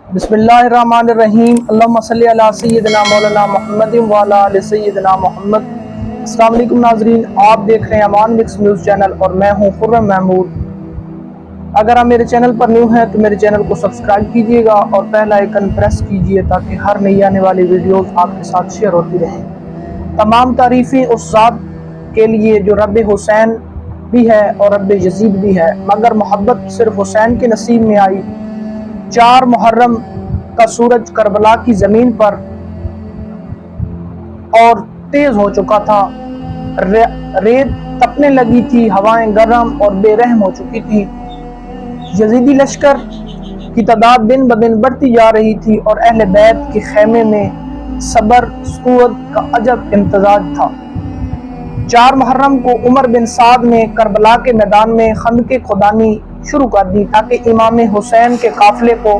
बिस्मिल्लाहिर्रहमानिर्रहीम। अल्लाहुम्मा सल्ली अला सय्यिदिना मौलाना मुहम्मद व अला आलि सय्यिदिना मुहम्मद। अस्सलाम वालेकुम नाज़रीन, आप देख रहे हैं अमान मिक्स न्यूज़ चैनल और मैं हूं खुर्रम महमूद। अगर आप मेरे चैनल पर न्यू हैं तो मेरे चैनल को सब्सक्राइब कीजिएगा और बेल आइकन प्रेस कीजिए ताकि हर नई आने वाली वीडियोस आपके साथ शेयर होती रहें। तमाम तारीफ़ें उस ज़ात के लिए जो रब हुसैन भी है और रब यजीद भी है, मगर मोहब्बत सिर्फ हुसैन के नसीब में आई। 4 मुहर्रम का सूरज करबला की ज़मीन पर और तेज़ हो चुका था। रेत तपने लगी थी, हवाएं गर्म और बेरहम हो चुकी थी। यजीदी लश्कर की तादाद दिन ब दिन बढ़ती जा रही थी और अहले बैत के खेमे में सबर सुकूत का अजब इम्तजाज था। 4 मुहर्रम को उमर बिन साद ने करबला के मैदान में खंदके खुदानी शुरू कर दी ताकि इमाम हुसैन के काफिले को